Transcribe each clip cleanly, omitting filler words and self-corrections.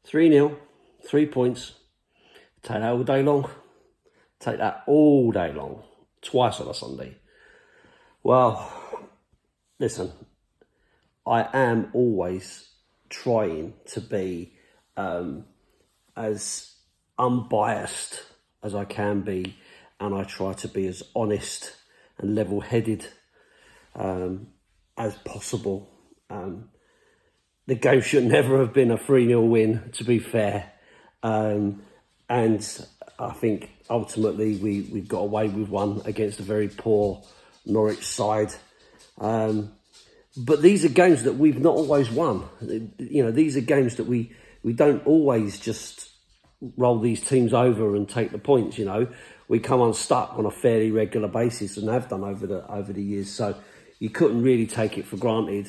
3-0, 3 points. Take that all day long. Take that all day long. Twice on a Sunday. Well, listen, I am always trying to be as unbiased as I can be, and I try to be as honest and level-headed as possible. The game should never have been a 3-0 win, to be fair. And I think ultimately we got away with one against a very poor Norwich side. But these are games that we've not always won. You know, these are games that we don't always just roll these teams over and take the points, you know. We come unstuck on a fairly regular basis and have done over the years. So you couldn't really take it for granted.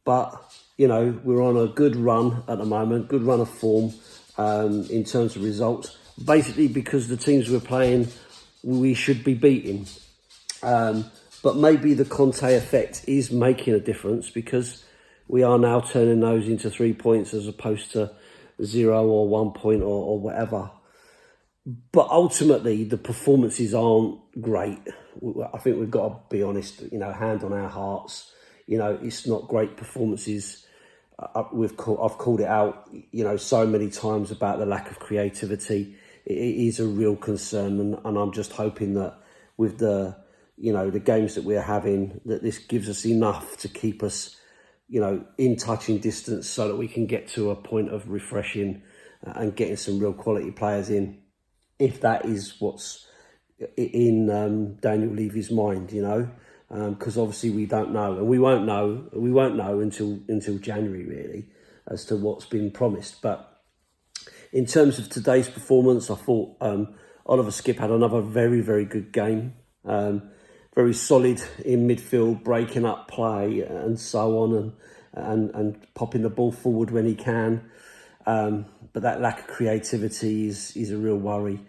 But, you know, we're on a good run at the moment, good run of form in terms of results. Basically because the teams we're playing, we should be beating. But maybe the Conte effect is making a difference because we are now turning those into 3 points as opposed to 0 or 1 point or whatever. But ultimately, the performances aren't great. I think we've got to be honest, you know, hand on our hearts. You know, it's not great performances. I've called it out, you know, so many times about the lack of creativity. It is a real concern, and I'm just hoping that with the, you know, the games that we're having, that this gives us enough to keep us, you know, in touching distance so that we can get to a point of refreshing and getting some real quality players in, if that is what's in Daniel Levy's mind, you know, because obviously we don't know, and we won't know until January really as to what's been promised. But in terms of today's performance, I thought Oliver Skipp had another very, very good game. Very solid in midfield, breaking up play and so on, and popping the ball forward when he can. But that lack of creativity is a real worry.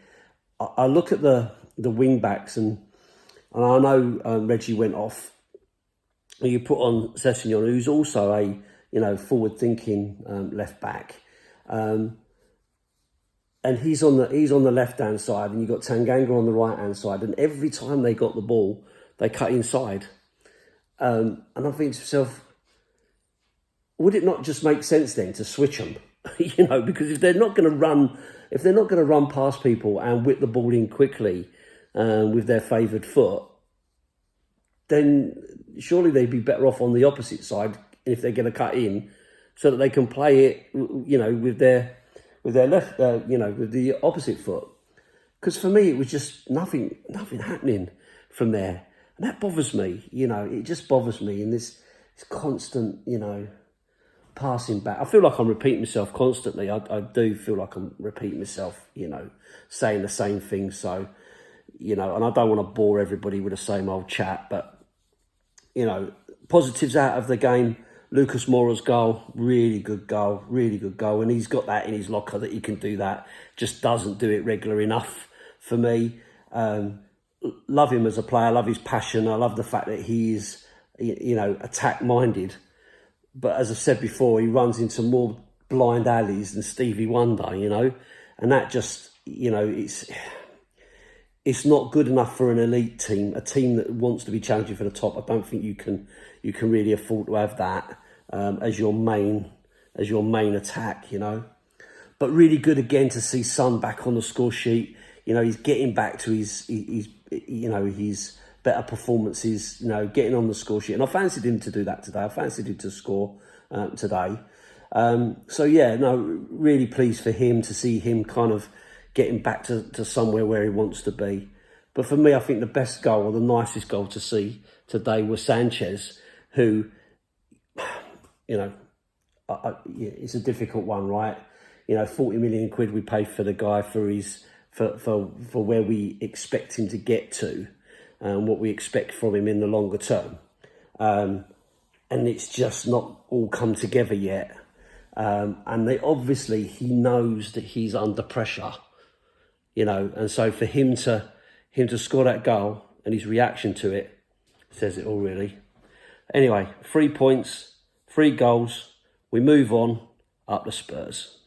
I look at the wing backs, and I know Reggie went off. You put on Sessegnon, who's also a, you know, forward thinking left back. And he's on the left hand side, and you've got Tanganga on the right hand side. And every time they got the ball, they cut inside. And I think to myself, would it not just make sense then to switch them? You know, because if they're not going to run past people and whip the ball in quickly with their favoured foot, then surely they'd be better off on the opposite side if they're going to cut in, so that they can play it, you know, with their left, you know, with the opposite foot. Because for me, it was just nothing happening from there. And that bothers me, you know, it just bothers me in this constant, you know, passing back. I feel like I'm repeating myself constantly. I do feel like I'm repeating myself, you know, saying the same thing. So, you know, and I don't want to bore everybody with the same old chat, but, you know, positives out of the game. Lucas Moura's goal, really good goal. And he's got that in his locker that he can do that. Just doesn't do it regular enough for me. Love him as a player, love his passion. I love the fact that he is, you know, attack-minded. But as I said before, he runs into more blind alleys than Stevie Wonder, you know. And that just, you know, it's not good enough for an elite team, a team that wants to be challenging for the top. I don't think you can really afford to have that as your main attack, you know. But really good again to see Son back on the score sheet. You know, he's getting back to his better performances, you know, getting on the score sheet. And I fancied him to do that today. I fancied him to score today. So, yeah, no, really pleased for him to see him kind of getting back to somewhere where he wants to be. But for me, I think the best goal, or the nicest goal to see today, was Sanchez, who, you know, it's a difficult one, right? You know, 40 million quid we paid for the guy for where we expect him to get to, and what we expect from him in the longer term. And it's just not all come together yet. And obviously he knows that he's under pressure, you know, and so for him to score that goal and his reaction to it says it all, really. Anyway, 3 points, 3 goals, we move on, up the Spurs.